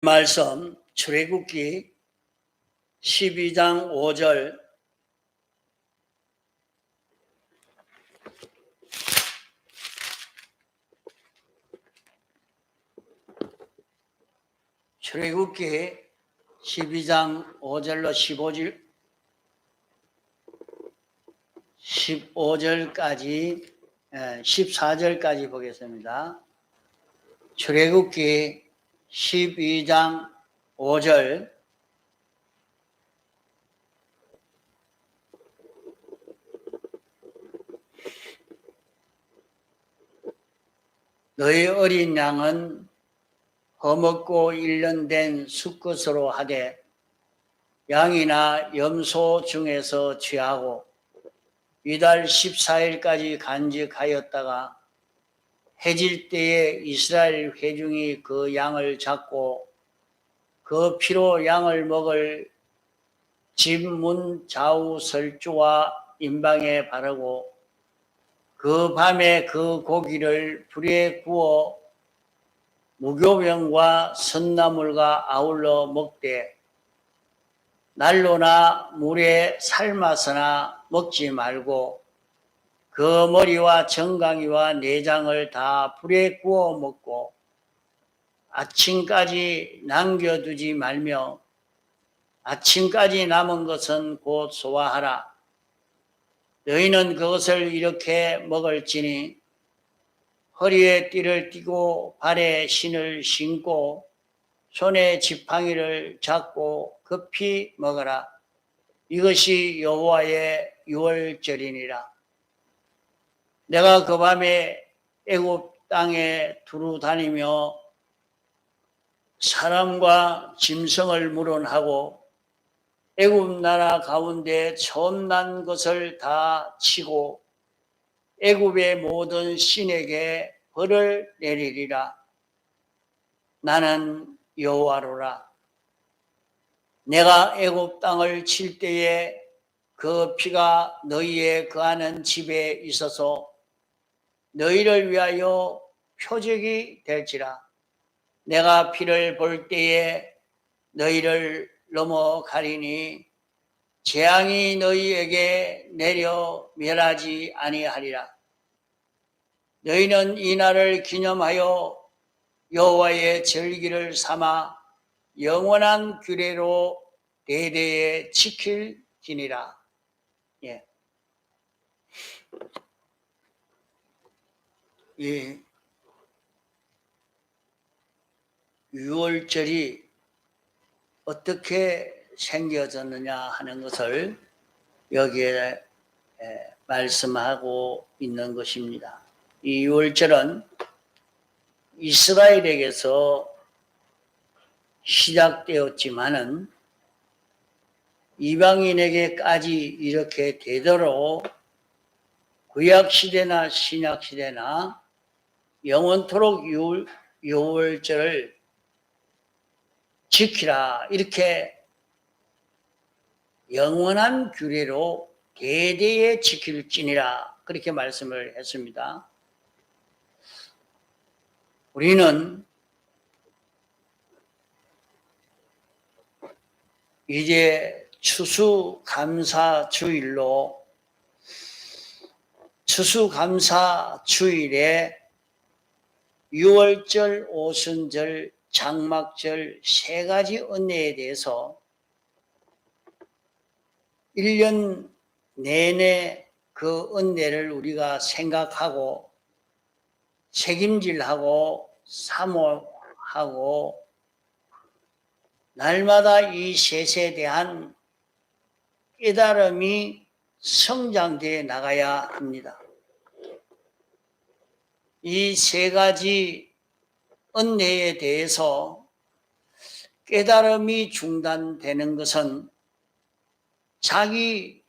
말씀 출애굽기 12장 5절 출애굽기 12장 5절로 15절까지 14절까지 보겠습니다. 출애굽기 12장 5절 너희 어린 양은 허먹고 1년 된 수컷으로 하되 양이나 염소 중에서 취하고 이달 14일까지 간직하였다가 해질 때에 이스라엘 회중이 그 양을 잡고 그 피로 양을 먹을 집 문 좌우 설주와 임방에 바르고 그 밤에 그 고기를 불에 구워 무교병과 선나물과 아울러 먹되 난로나 물에 삶아서나 먹지 말고 그 머리와 정강이와 내장을 다 불에 구워 먹고 아침까지 남겨두지 말며 아침까지 남은 것은 곧 소화하라. 너희는 그것을 이렇게 먹을지니 허리에 띠를 띠고 발에 신을 신고 손에 지팡이를 잡고 급히 먹어라. 이것이 여호와의 유월절이니라. 내가 그 밤에 애굽 땅에 두루 다니며 사람과 짐승을 물어하고 애굽 나라 가운데 처음 난 것을 다 치고 애굽의 모든 신에게 벌을 내리리라. 나는 여호와로라. 내가 애굽 땅을 칠 때에 그 피가 너희의 거하는 집에 있어서 너희를 위하여 표적이 될지라. 내가 피를 볼 때에 너희를 넘어가리니 재앙이 너희에게 내려 멸하지 아니하리라. 너희는 이 날을 기념하여 여호와의 절기를 삼아 영원한 규례로 대대에 지킬지니라. 예. 이 유월절이 어떻게 생겨졌느냐 하는 것을 여기에 말씀하고 있는 것입니다. 이 유월절은 이스라엘에게서 시작되었지만은 이방인에게까지 이렇게 되도록 구약시대나 신약시대나 영원토록 유월절을 지키라. 이렇게 영원한 규례로 대대에 지킬지니라. 그렇게 말씀을 했습니다. 우리는 이제 추수감사주일로 추수감사주일에 유월절, 오순절, 장막절 세 가지 은혜에 대해서 1년 내내 그 은혜를 우리가 생각하고 책임질하고 사모하고 날마다 이 셋에 대한 깨달음이 성장되어 나가야 합니다. 이 세 가지 은혜에 대해서 깨달음이 중단되는 것은 자기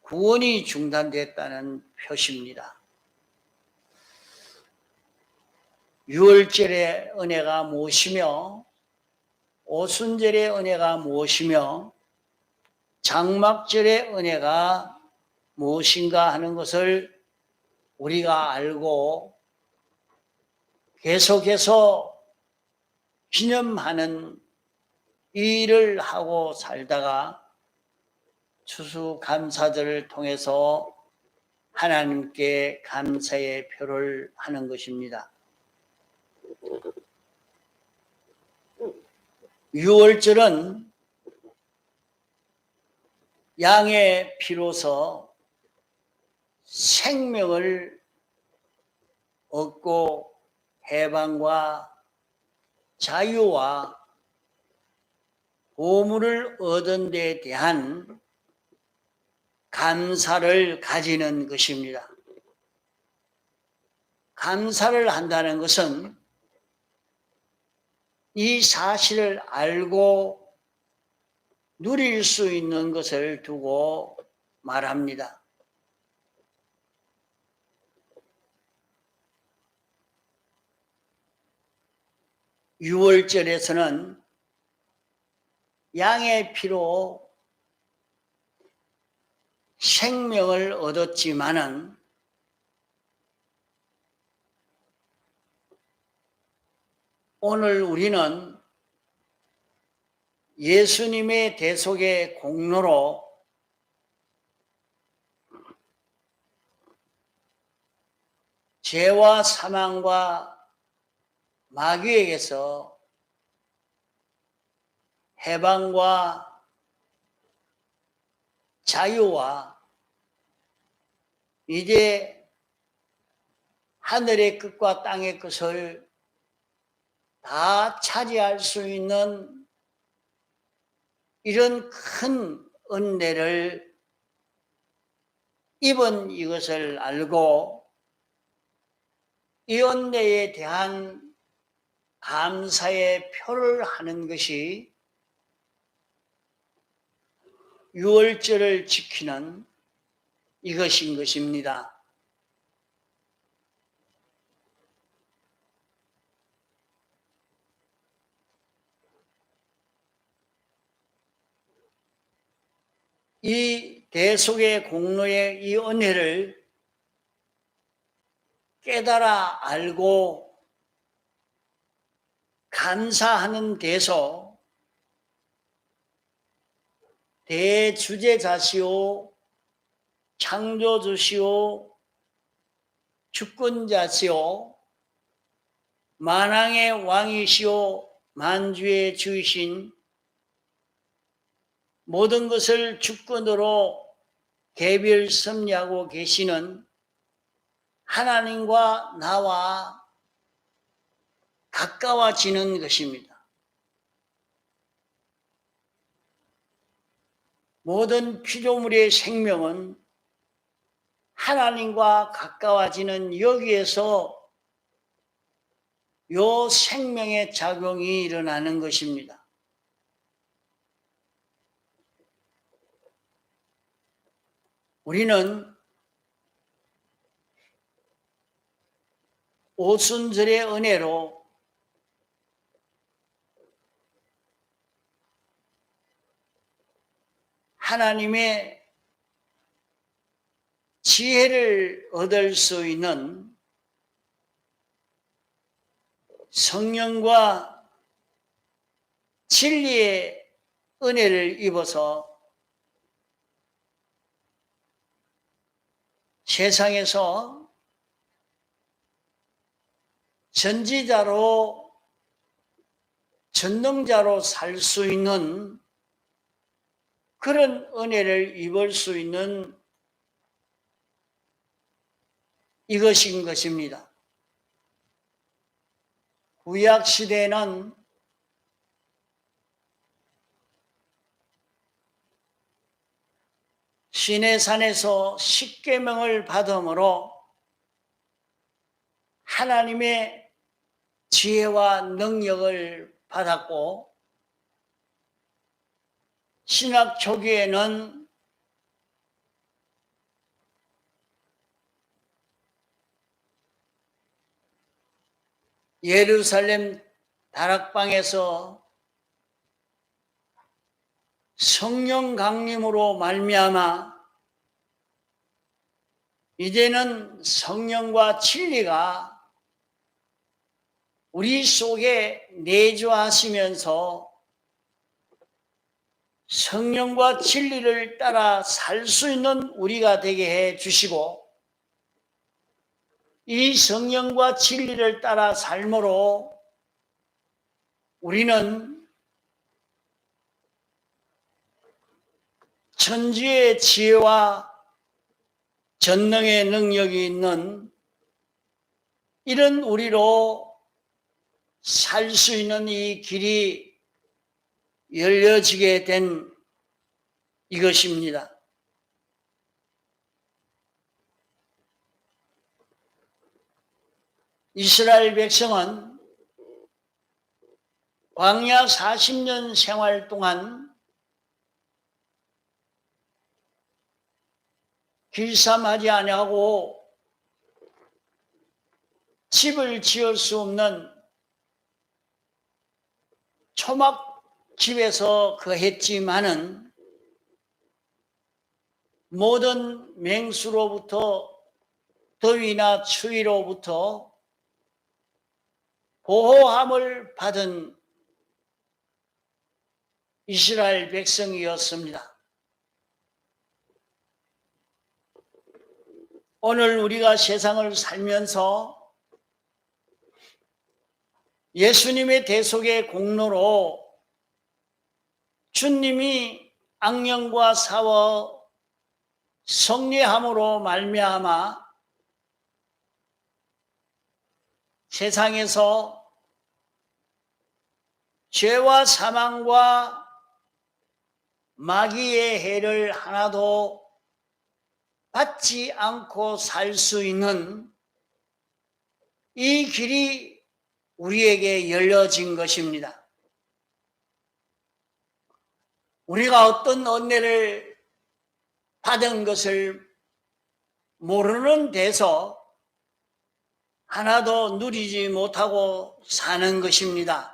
구원이 중단됐다는 표시입니다. 유월절의 은혜가 무엇이며 오순절의 은혜가 무엇이며 장막절의 은혜가 무엇인가 하는 것을 우리가 알고 계속해서 기념하는 이 일을 하고 살다가 추수감사절을 통해서 하나님께 감사의 표를 하는 것입니다. 6월절은 양의 피로서 생명을 얻고 해방과 자유와 보물을 얻은 데 대한 감사를 가지는 것입니다. 감사를 한다는 것은 이 사실을 알고 누릴 수 있는 것을 두고 말합니다. 유월절에서는 양의 피로 생명을 얻었지만은 오늘 우리는 예수님의 대속의 공로로 죄와 사망과 마귀에게서 해방과 자유와 이제 하늘의 끝과 땅의 끝을 다 차지할 수 있는 이런 큰 은혜를 입은 이것을 알고 이 은혜에 대한 감사의 표를 하는 것이 유월절을 지키는 이것인 것입니다. 이 대속의 공로의 이 은혜를 깨달아 알고 감사하는 데서 대주제자시오, 창조주시오, 주권자시오, 만왕의 왕이시오, 만주의 주이신 모든 것을 주권으로 개별 섭리하고 계시는 하나님과 나와 가까워지는 것입니다. 모든 피조물의 생명은 하나님과 가까워지는 여기에서 요 생명의 작용이 일어나는 것입니다. 우리는 오순절의 은혜로 하나님의 지혜를 얻을 수 있는 성령과 진리의 은혜를 입어서 세상에서 전지자로 전능자로 살 수 있는 그런 은혜를 입을 수 있는 이것인 것입니다. 구약 시대에는 시내산에서 십계명을 받음으로 하나님의 지혜와 능력을 받았고 신약 초기에는 예루살렘 다락방에서 성령 강림으로 말미암아 이제는 성령과 진리가 우리 속에 내주하시면서 성령과 진리를 따라 살 수 있는 우리가 되게 해 주시고, 이 성령과 진리를 따라 삶으로 우리는 천지의 지혜와 전능의 능력이 있는 이런 우리로 살 수 있는 이 길이 열려지게 된 이것입니다. 이스라엘 백성은 광야 40년 생활 동안 길쌈하지 아니하고 집을 지을 수 없는 초막집에서 거했지만은 모든 맹수로부터 더위나 추위로부터 보호함을 받은 이스라엘 백성이었습니다. 오늘 우리가 세상을 살면서 예수님의 대속의 공로로 주님이 악령과 싸워 승리함으로 말미암아 세상에서 죄와 사망과 마귀의 해를 하나도 받지 않고 살 수 있는 이 길이 우리에게 열려진 것입니다. 우리가 어떤 은혜를 받은 것을 모르는 데서 하나도 누리지 못하고 사는 것입니다.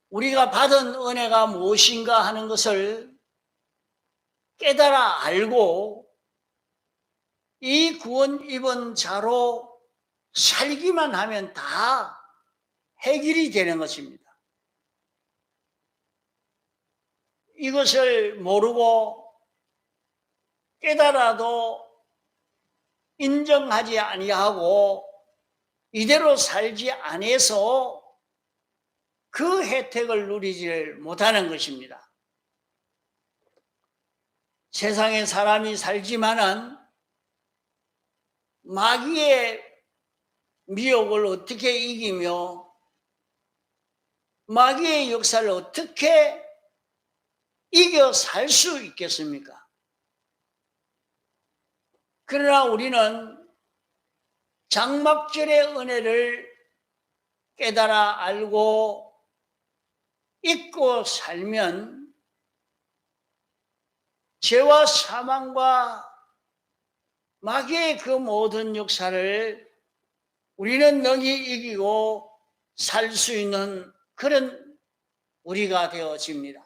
우리가 받은 은혜가 무엇인가 하는 것을 깨달아 알고 이 구원 입은 자로 살기만 하면 다 해결이 되는 것입니다. 이것을 모르고 깨달아도 인정하지 아니하고 이대로 살지 않아서 그 혜택을 누리지 못하는 것입니다. 세상에 사람이 살지만은 마귀의 미혹을 어떻게 이기며 마귀의 역사를 어떻게 이겨 살 수 있겠습니까? 그러나 우리는 장막절의 은혜를 깨달아 알고 잊고 살면 죄와 사망과 마귀의 그 모든 역사를 우리는 능히 이기고 살 수 있는 그런 우리가 되어집니다.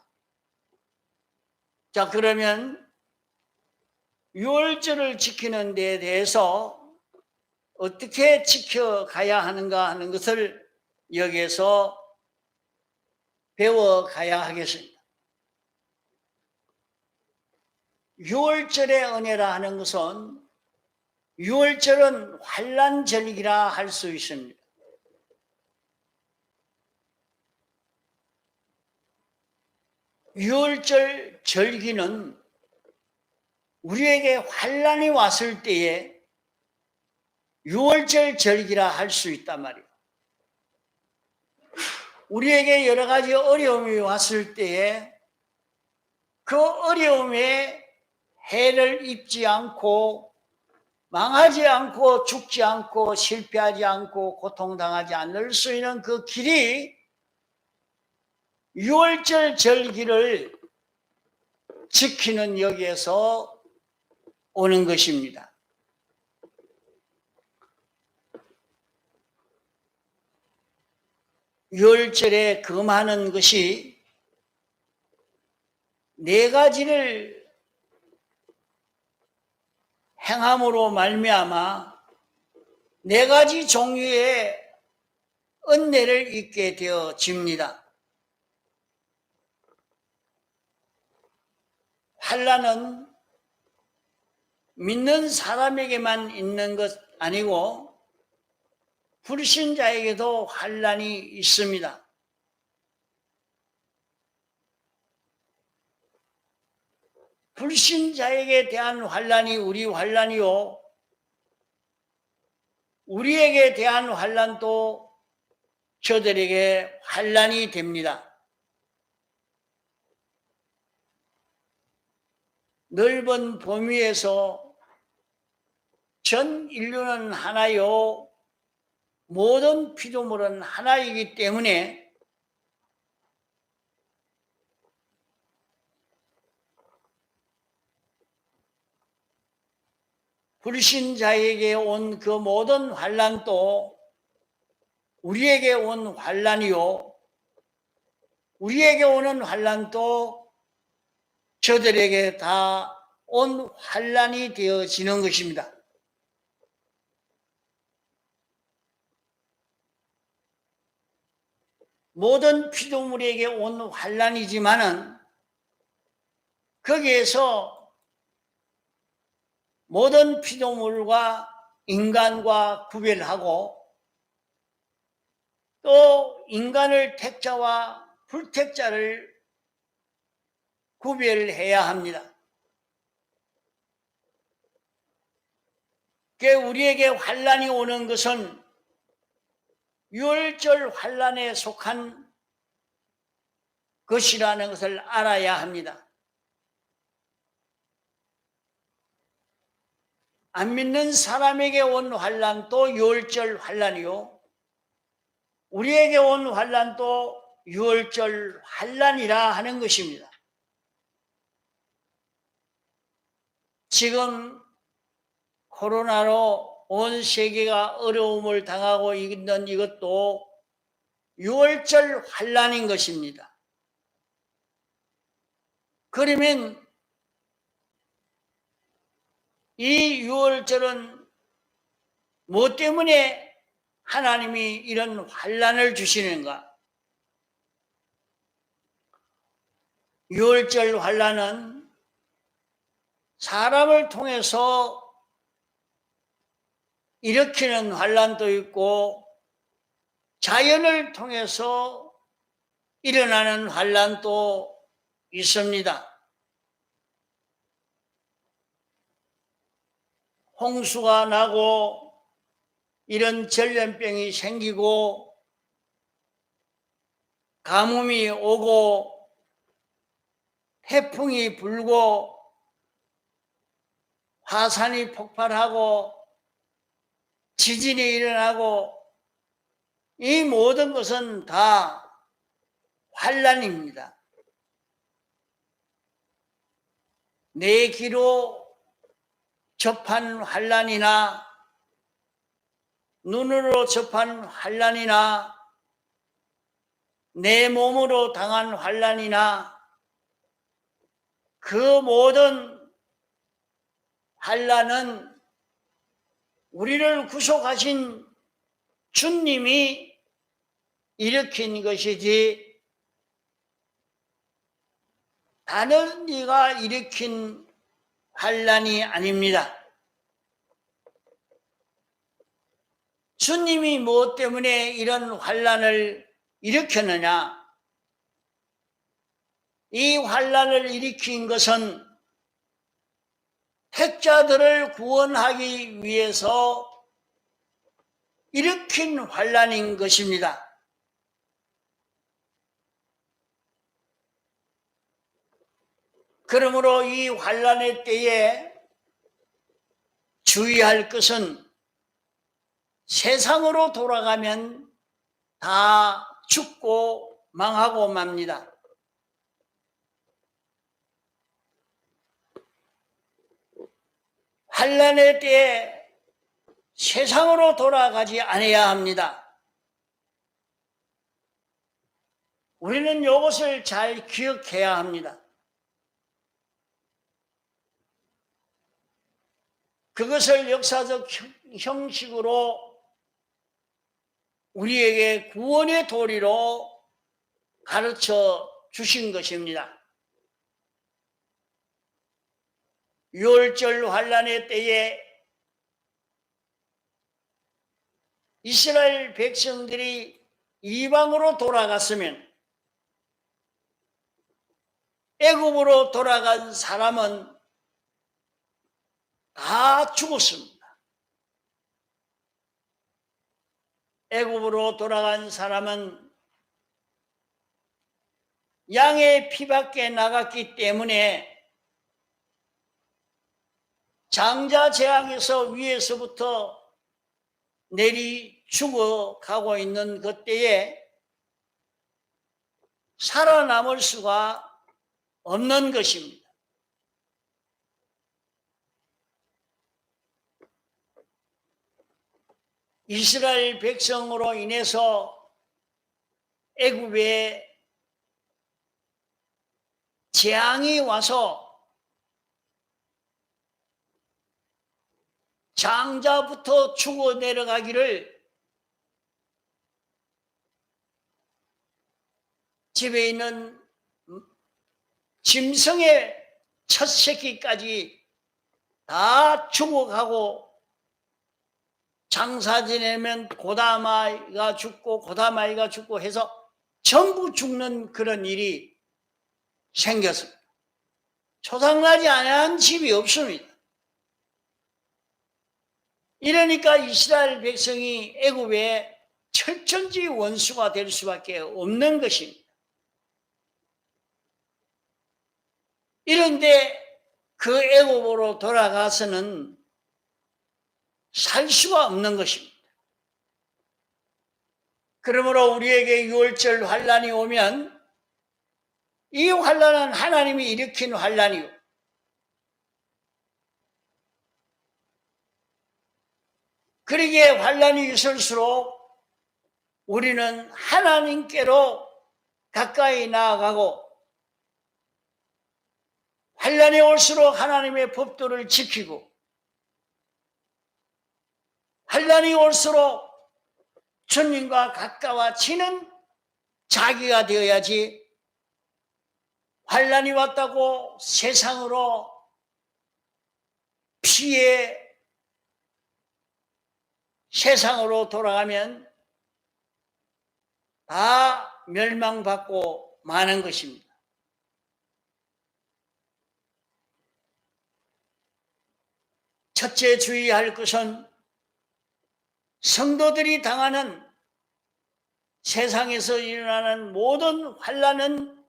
자, 그러면 유월절을 지키는 데 대해서 어떻게 지켜가야 하는가 하는 것을 여기에서 배워가야 하겠습니다. 유월절의 은혜라 하는 것은 유월절은 환란절기라 할 수 있습니다. 유월절 절기는 우리에게 환란이 왔을 때에 유월절 절기라 할 수 있단 말이에요. 우리에게 여러 가지 어려움이 왔을 때에 그 어려움에 해를 입지 않고 망하지 않고 죽지 않고 실패하지 않고 고통당하지 않을 수 있는 그 길이 유월절 절기를 지키는 여기에서 오는 것입니다. 유월절에 금하는 것이 네 가지를 행함으로 말미암아 네 가지 종류의 은혜를 입게 되어집니다. 환난은 믿는 사람에게만 있는 것 아니고 불신자에게도 환난이 있습니다. 불신자에게 대한 환난이 우리 환난이요, 우리에게 대한 환난도 저들에게 환난이 됩니다. 넓은 범위에서 전 인류는 하나요, 모든 피조물은 하나이기 때문에 불신자에게 온 그 모든 환난도 우리에게 온 환난이요, 우리에게 오는 환난도 저들에게 다 온 환난이 되어지는 것입니다. 모든 피조물에게 온 환난이지만은 거기에서 모든 피조물과 인간과 구별하고 또 인간을 택자와 불택자를 구별해야 합니다. 우리에게 환난이 오는 것은 유월절 환난에 속한 것이라는 것을 알아야 합니다. 안 믿는 사람에게 온 환난도 유월절 환난이요, 우리에게 온 환난도 유월절 환난이라 하는 것입니다. 지금 코로나로 온 세계가 어려움을 당하고 있는 이것도 유월절 환난인 것입니다. 그러면 이 유월절은 무엇 때문에 하나님이 이런 환난을 주시는가? 유월절 환난은 사람을 통해서 일으키는 환난도 있고 자연을 통해서 일어나는 환난도 있습니다. 홍수가 나고 이런 전염병이 생기고 가뭄이 오고 태풍이 불고 화산이 폭발하고 지진이 일어나고 이 모든 것은 다 환난입니다. 내 귀로 접한 환난이나 눈으로 접한 환난이나 내 몸으로 당한 환난이나 그 모든 환난은 우리를 구속하신 주님이 일으킨 것이지 다른 이가 일으킨 환난이 아닙니다. 주님이 무엇 때문에 이런 환난을 일으켰느냐? 이 환난을 일으킨 것은 택자들을 구원하기 위해서 일으킨 환난인 것입니다. 그러므로 이 환난의 때에 주의할 것은 세상으로 돌아가면 다 죽고 망하고 맙니다. 환난의 때에 세상으로 돌아가지 않아야 합니다. 우리는 이것을 잘 기억해야 합니다. 그것을 역사적 형식으로 우리에게 구원의 도리로 가르쳐 주신 것입니다. 유월절 환란의 때에 이스라엘 백성들이 이방으로 돌아갔으면 애굽으로 돌아간 사람은 다 죽었습니다. 애굽으로 돌아간 사람은 양의 피밖에 나갔기 때문에 장자 재앙에서 위에서부터 내리 죽어가고 있는 그때에 살아남을 수가 없는 것입니다. 이스라엘 백성으로 인해서 애굽에 재앙이 와서 장자부터 죽어 내려가기를 집에 있는 짐승의 첫 새끼까지 다 죽어가고 장사 지내면 고다마이가 죽고 해서 전부 죽는 그런 일이 생겼습니다. 초상나지 않은 집이 없습니다. 이러니까 이스라엘 백성이 애굽의 철천지 원수가 될 수밖에 없는 것입니다. 이런데 그 애굽으로 돌아가서는 살 수가 없는 것입니다. 그러므로 우리에게 유월절 환란이 오면 이 환란은 하나님이 일으킨 환란이요, 그러기에 환란이 있을수록 우리는 하나님께로 가까이 나아가고 환란이 올수록 하나님의 법도를 지키고 환란이 올수록 주님과 가까워지는 자기가 되어야지 환란이 왔다고 세상으로 피해 세상으로 돌아가면 다 멸망받고 마는 것입니다. 첫째 주의할 것은 성도들이 당하는 세상에서 일어나는 모든 환란은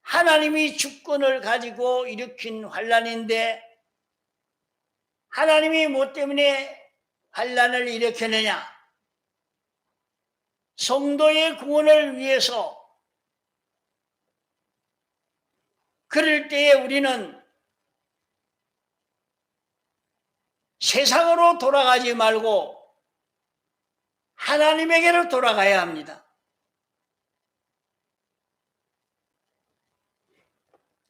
하나님이 주권을 가지고 일으킨 환란인데 하나님이 뭐 때문에 환란을 일으켰느냐? 성도의 구원을 위해서. 그럴 때에 우리는 세상으로 돌아가지 말고 하나님에게로 돌아가야 합니다.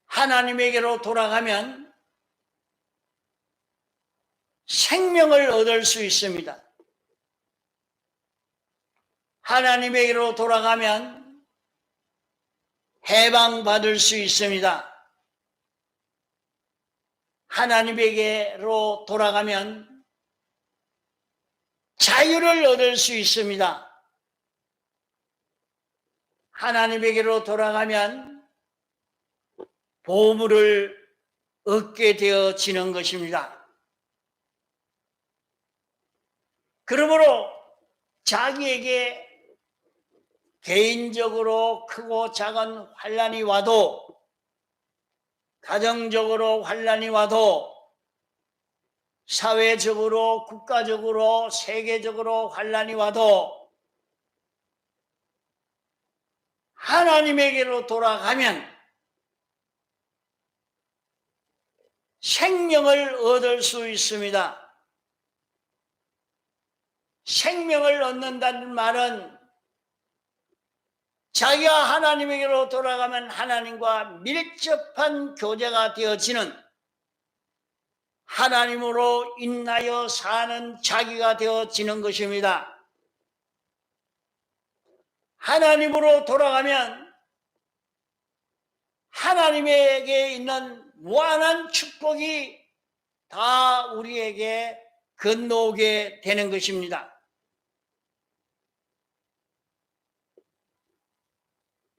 하나님에게로 돌아가면 생명을 얻을 수 있습니다. 하나님에게로 돌아가면 해방받을 수 있습니다. 하나님에게로 돌아가면 자유를 얻을 수 있습니다. 하나님에게로 돌아가면 보물을 얻게 되어지는 것입니다. 그러므로 자기에게 개인적으로 크고 작은 환란이 와도, 가정적으로 환란이 와도, 사회적으로, 국가적으로, 세계적으로 환란이 와도 하나님에게로 돌아가면 생명을 얻을 수 있습니다. 생명을 얻는다는 말은 자기가 하나님에게로 돌아가면 하나님과 밀접한 교제가 되어지는, 하나님으로 인하여 사는 자기가 되어지는 것입니다. 하나님으로 돌아가면 하나님에게 있는 무한한 축복이 다 우리에게 건너오게 되는 것입니다.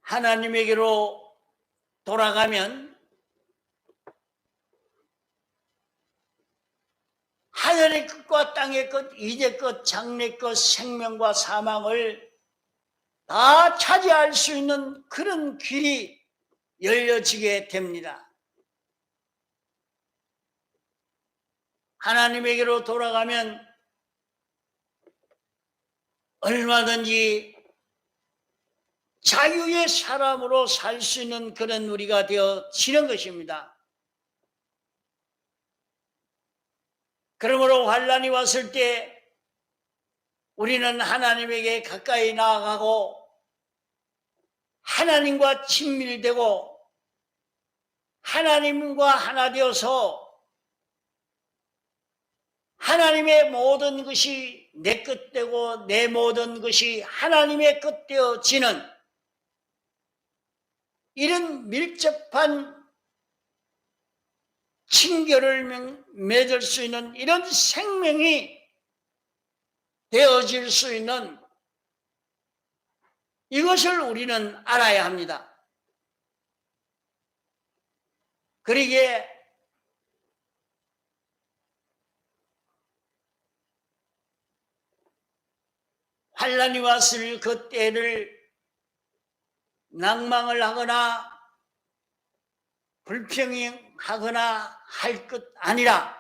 하나님에게로 돌아가면 하늘의 끝과 땅의 끝, 이제 끝, 장래 끝, 생명과 사망을 다 차지할 수 있는 그런 길이 열려지게 됩니다. 하나님에게로 돌아가면 얼마든지 자유의 사람으로 살 수 있는 그런 우리가 되어지는 것입니다. 그러므로 환난이 왔을 때 우리는 하나님에게 가까이 나아가고 하나님과 친밀되고 하나님과 하나 되어서 하나님의 모든 것이 내 끝되고 내 모든 것이 하나님의 끝되어지는 이런 밀접한 친교를 맺을 수 있는 이런 생명이 되어질 수 있는 이것을 우리는 알아야 합니다. 그러기에 환난이 왔을 그때를 낭망을 하거나 불평하거나 할 것 아니라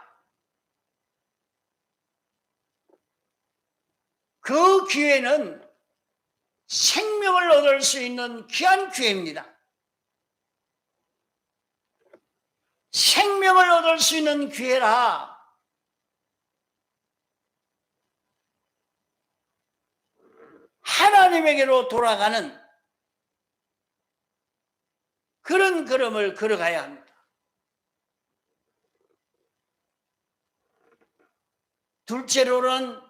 그 기회는 생명을 얻을 수 있는 귀한 기회입니다. 생명을 얻을 수 있는 기회라 하나님에게로 돌아가는 그런 걸음을 걸어가야 합니다. 둘째로는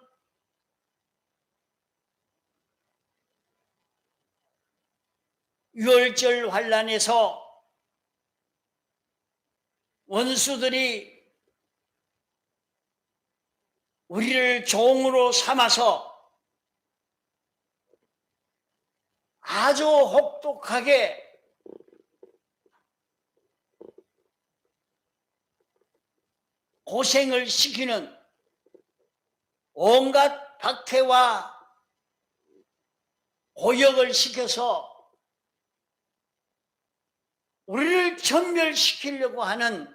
유월절 환난에서 원수들이 우리를 종으로 삼아서 아주 혹독하게 고생을 시키는 온갖 박해와 고역을 시켜서 우리를 전멸시키려고 하는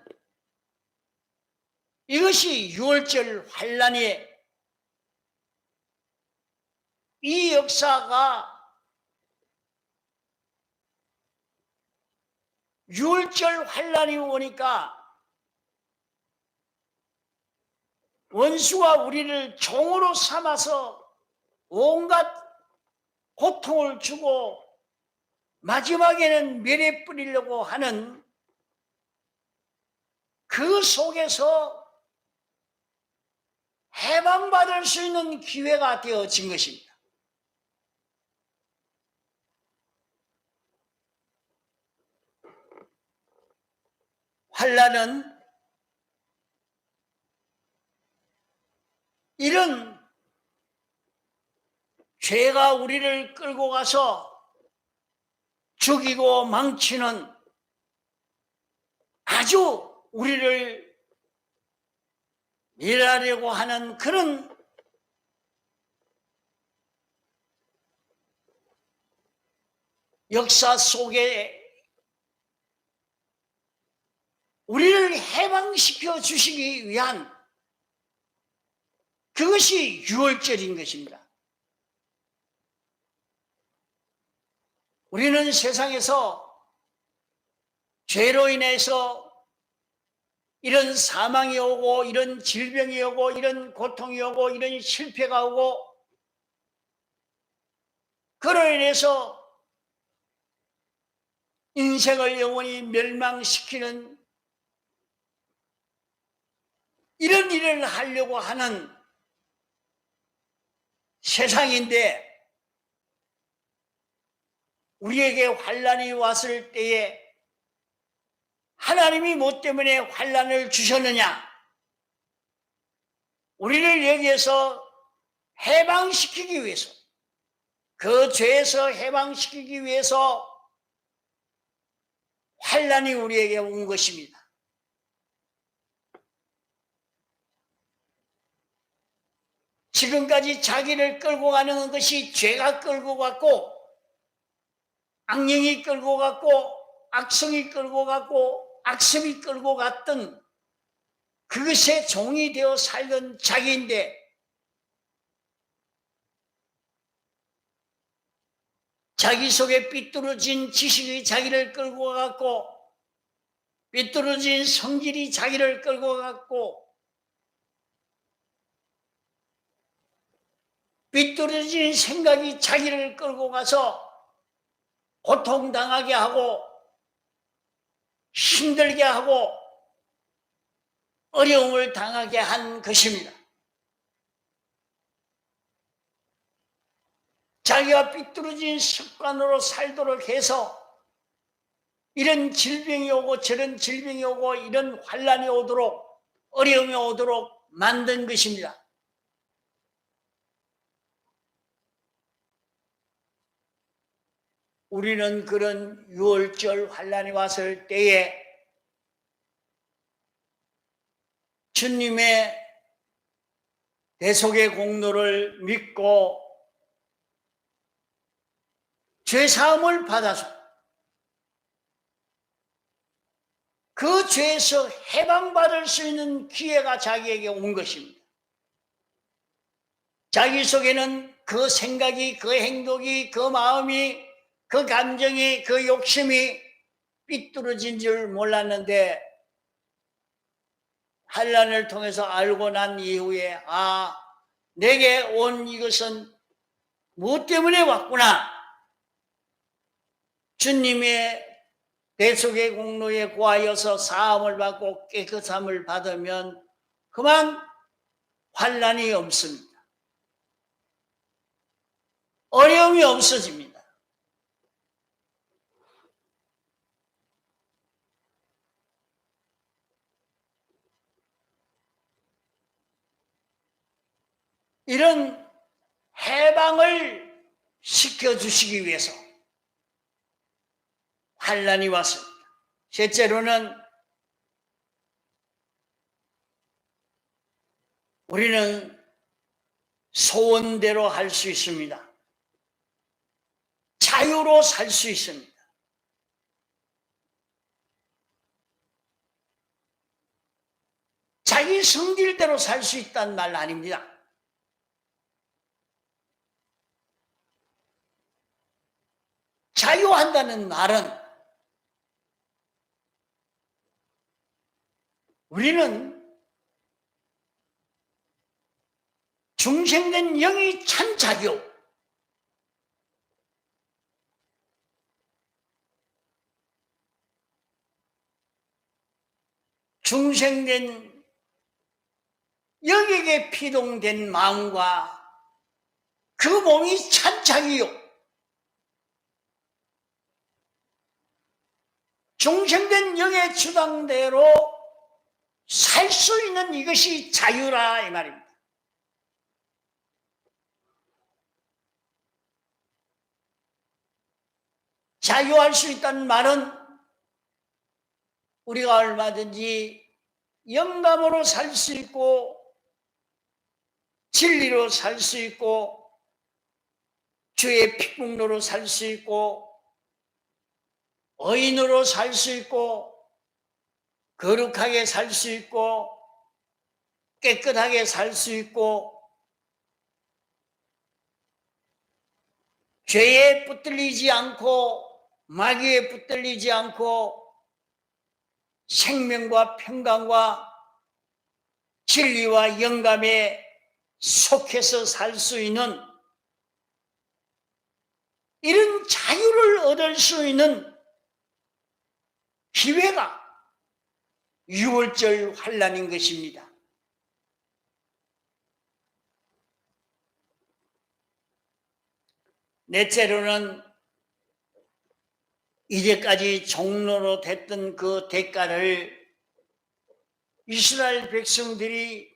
이것이 유월절 환난의 이 역사가 유월절 환난이 오니까 원수가 우리를 종으로 삼아서 온갖 고통을 주고 마지막에는 멸해 뿌리려고 하는 그 속에서 해방받을 수 있는 기회가 되어진 것입니다. 환난은 이런 죄가 우리를 끌고 가서 죽이고 망치는 아주 우리를 멸하려고 하는 그런 역사 속에 우리를 해방시켜 주시기 위한 그것이 유월절인 것입니다. 우리는 세상에서 죄로 인해서 이런 사망이 오고 이런 질병이 오고 이런 고통이 오고 이런 실패가 오고 그로 인해서 인생을 영원히 멸망시키는 이런 일을 하려고 하는 세상인데 우리에게 환난이 왔을 때에 하나님이 뭐 때문에 환난을 주셨느냐? 우리를 여기에서 해방시키기 위해서, 그 죄에서 해방시키기 위해서 환난이 우리에게 온 것입니다. 지금까지 자기를 끌고 가는 것이 죄가 끌고 갔고, 악령이 끌고 갔고, 악성이 끌고 갔고, 악습이 끌고 갔던 그것에 종이 되어 살던 자기인데, 자기 속에 삐뚤어진 지식이 자기를 끌고 갔고, 삐뚤어진 성질이 자기를 끌고 갔고, 삐뚤어진 생각이 자기를 끌고 가서 고통당하게 하고 힘들게 하고 어려움을 당하게 한 것입니다. 자기가 삐뚤어진 습관으로 살도록 해서 이런 질병이 오고 저런 질병이 오고 이런 환난이 오도록, 어려움이 오도록 만든 것입니다. 우리는 그런 유월절 환난이 왔을 때에 주님의 대속의 공로를 믿고 죄사함을 받아서 그 죄에서 해방받을 수 있는 기회가 자기에게 온 것입니다. 자기 속에는 그 생각이, 그 행동이, 그 마음이, 그 감정이, 그 욕심이 삐뚤어진 줄 몰랐는데 환난을 통해서 알고 난 이후에 내게 온 이것은 무엇 때문에 왔구나. 주님의 대속의 공로에 구하여서 사함을 받고 깨끗함을 받으면 그만 환난이 없습니다. 어려움이 없어집니다. 이런 해방을 시켜주시기 위해서 환난이 왔습니다. 셋째로는 우리는 소원대로 할 수 있습니다. 자유로 살 수 있습니다. 자기 성질대로 살 수 있다는 말 아닙니다. 자유한다는 말은 우리는 중생된 영이 찬 자유, 중생된 영에게 피동된 마음과 그 몸이 찬 자유요, 중생된 영의 주장대로 살 수 있는 이것이 자유라 이 말입니다. 자유할 수 있다는 말은 우리가 얼마든지 영감으로 살 수 있고 진리로 살 수 있고 주의 피국로로 살 수 있고 의인으로 살 수 있고 거룩하게 살 수 있고 깨끗하게 살 수 있고 죄에 붙들리지 않고 마귀에 붙들리지 않고 생명과 평강과 진리와 영감에 속해서 살 수 있는 이런 자유를 얻을 수 있는 기회가 유월절 환난인 것입니다. 넷째로는 이제까지 종로로 됐던 그 대가를 이스라엘 백성들이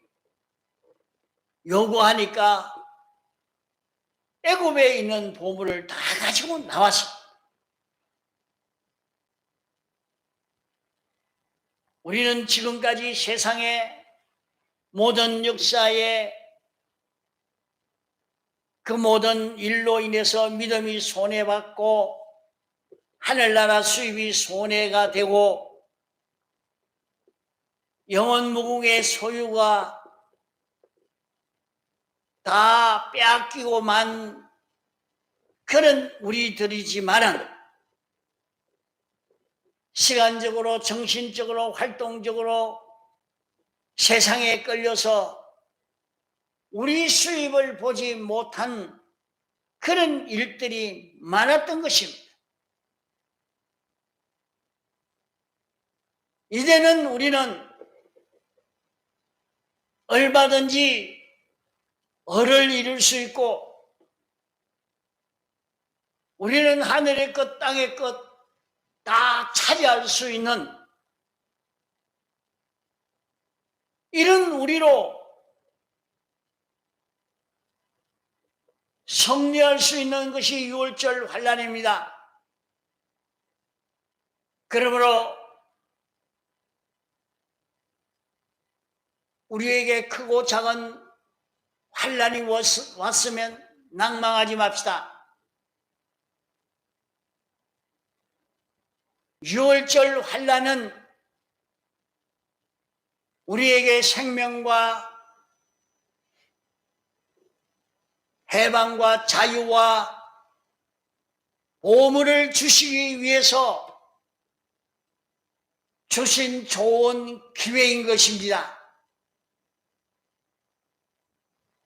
요구하니까 애굽에 있는 보물을 다 가지고 나왔습니다. 우리는 지금까지 세상의 모든 역사에 그 모든 일로 인해서 믿음이 손해받고 하늘나라 수입이 손해가 되고 영원 무궁의 소유가 다 빼앗기고만 그런 우리들이지만은 시간적으로 정신적으로 활동적으로 세상에 끌려서 우리 수입을 보지 못한 그런 일들이 많았던 것입니다. 이제는 우리는 얼마든지 을을 이룰 수 있고 우리는 하늘의 것 땅의 것 다 차지할 수 있는 이런 우리로 승리할 수 있는 것이 유월절 환란입니다. 그러므로 우리에게 크고 작은 환란이 왔으면 낭망하지 맙시다. 유월절 환란은 우리에게 생명과 해방과 자유와 보물을 주시기 위해서 주신 좋은 기회인 것입니다.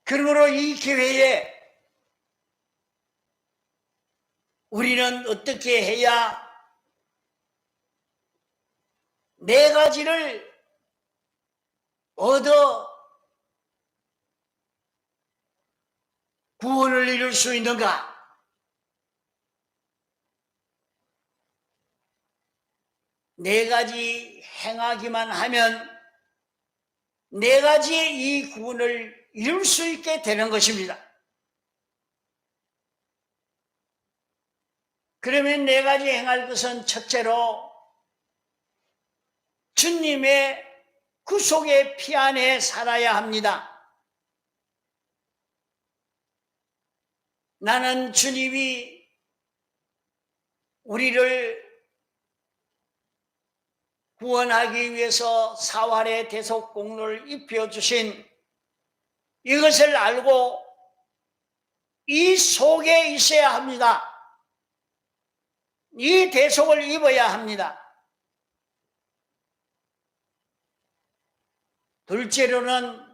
그러므로 이 기회에 우리는 어떻게 해야 네 가지를 얻어 구원을 이룰 수 있는가? 네 가지 행하기만 하면 네 가지의 이 구원을 이룰 수 있게 되는 것입니다. 그러면 네 가지 행할 것은 첫째로 주님의 구속의 피 안에 살아야 합니다. 나는 주님이 우리를 구원하기 위해서 사활의 대속 공로를 입혀주신 이것을 알고 이 속에 있어야 합니다. 이 대속을 입어야 합니다. 둘째로는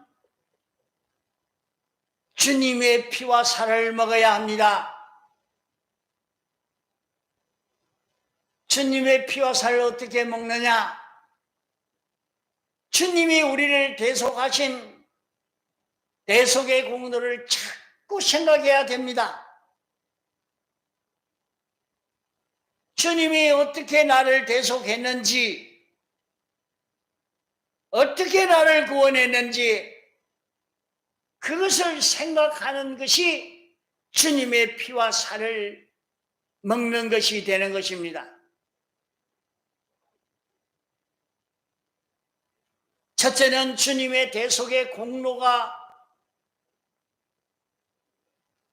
주님의 피와 살을 먹어야 합니다. 주님의 피와 살을 어떻게 먹느냐? 주님이 우리를 대속하신 대속의 공로를 자꾸 생각해야 됩니다. 주님이 어떻게 나를 대속했는지, 어떻게 나를 구원했는지 그것을 생각하는 것이 주님의 피와 살을 먹는 것이 되는 것입니다. 첫째는 주님의 대속의 공로가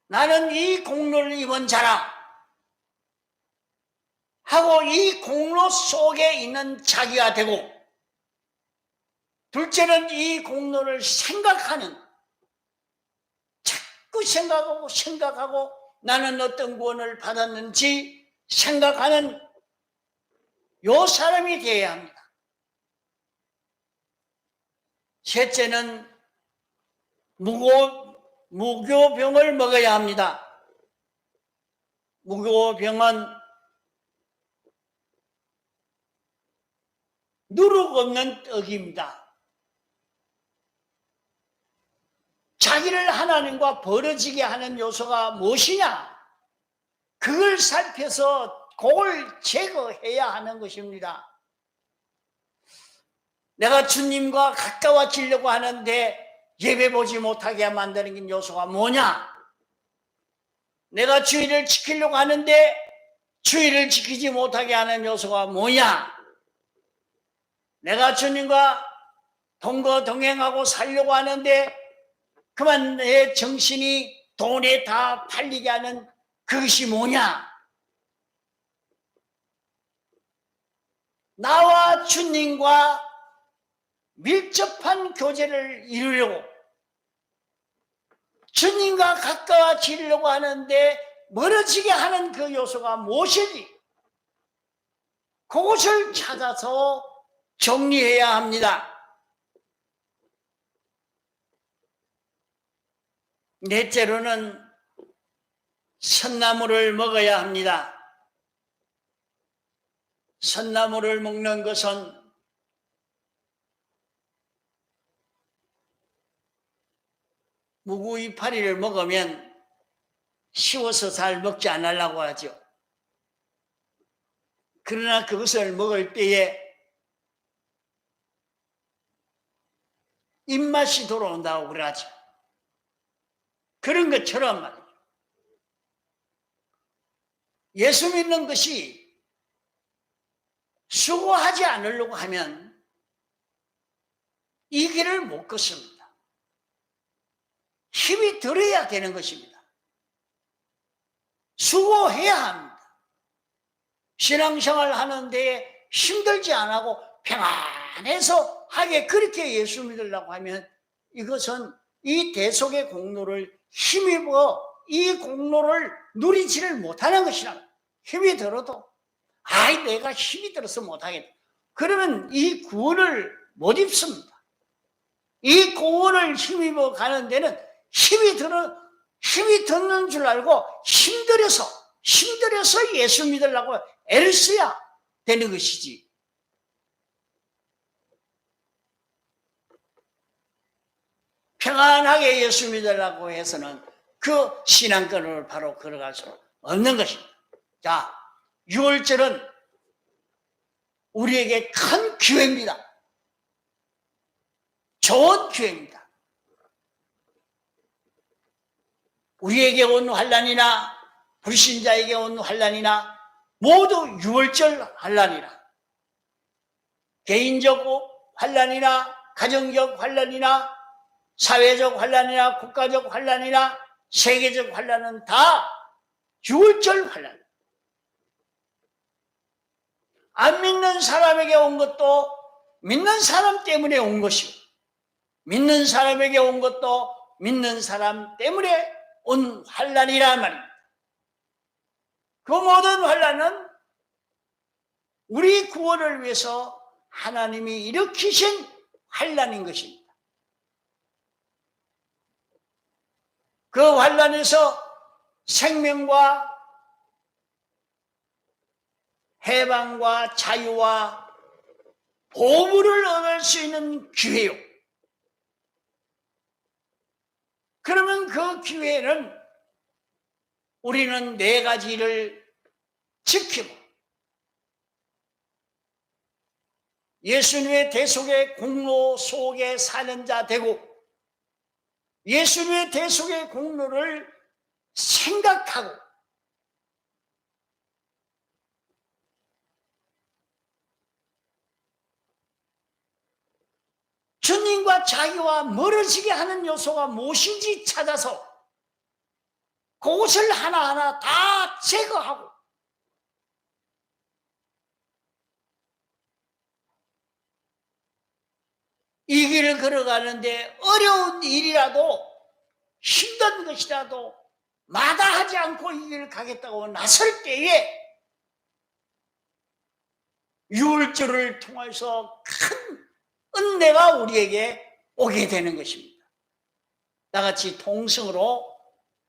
나는 이 공로를 입은 자라 하고 이 공로 속에 있는 자기가 되고, 둘째는 이 공로를 생각하는, 자꾸 생각하고 나는 어떤 구원을 받았는지 생각하는 요 사람이 되어야 합니다. 셋째는 무교병을 먹어야 합니다. 무교병은 누룩 없는 떡입니다. 자기를 하나님과 벌어지게 하는 요소가 무엇이냐? 그걸 살펴서 그걸 제거해야 하는 것입니다. 내가 주님과 가까워지려고 하는데 예배 보지 못하게 만드는 요소가 뭐냐? 내가 주의를 지키려고 하는데 주의를 지키지 못하게 하는 요소가 뭐냐? 내가 주님과 동거동행하고 살려고 하는데 그만 내 정신이 돈에 다 팔리게 하는 그것이 뭐냐? 나와 주님과 밀접한 교제를 이루려고 주님과 가까워지려고 하는데 멀어지게 하는 그 요소가 무엇이니? 그것을 찾아서 정리해야 합니다. 넷째로는 선나물을 먹어야 합니다. 선나물을 먹는 것은 무구이파리를 먹으면 쉬워서 잘 먹지 않으려고 하죠. 그러나 그것을 먹을 때에 입맛이 돌아온다고 그러죠. 그런 것처럼 말이죠. 예수 믿는 것이 수고하지 않으려고 하면 이 길을 못 걷습니다. 힘이 들어야 되는 것입니다. 수고해야 합니다. 신앙생활 하는데 힘들지 않고 평안해서 하게 그렇게 예수 믿으려고 하면 이것은 이 대속의 공로를 힘입어 이 공로를 누리지를 못하는 것이라. 힘이 들어도 내가 힘이 들어서 못하겠다. 그러면 이 구원을 못 입습니다. 이 구원을 힘입어 가는 데는 힘이 드는 줄 알고 힘들여서 예수 믿으려고 애를 써야 되는 것이지. 평안하게 예수 믿으려고 해서는 그 신앙권을 바로 걸어갈 수 없는 것입니다. 자, 6월절은 우리에게 큰 기회입니다. 좋은 기회입니다. 우리에게 온 환난이나 불신자에게 온 환난이나 모두 6월절 환난이라. 개인적 환난이나 가정적 환난이나 사회적 환난이나 국가적 환난이나 세계적 환난은 다 6월절 환난. 안 믿는 사람에게 온 것도 믿는 사람 때문에 온 것이고 믿는 사람에게 온 것도 믿는 사람 때문에 온 환난이란 말입니다. 그 모든 환난은 우리 구원을 위해서 하나님이 일으키신 환난인 것입니다. 그 환난에서 생명과 해방과 자유와 보물을 얻을 수 있는 기회요. 그러면 그 기회는 우리는 4가지를 지키고 예수님의 대속의 공로 속에 사는 자 되고 예수님의 대속의 공로를 생각하고 주님과 자기와 멀어지게 하는 요소가 무엇인지 찾아서 그것을 하나하나 다 제거하고 이 길을 걸어가는데 어려운 일이라도 힘든 것이라도 마다하지 않고 이 길을 가겠다고 나설 때에 6월절을 통해서 큰 은혜가 우리에게 오게 되는 것입니다. 나같이 통성으로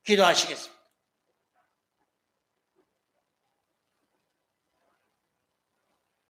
기도하시겠습니다.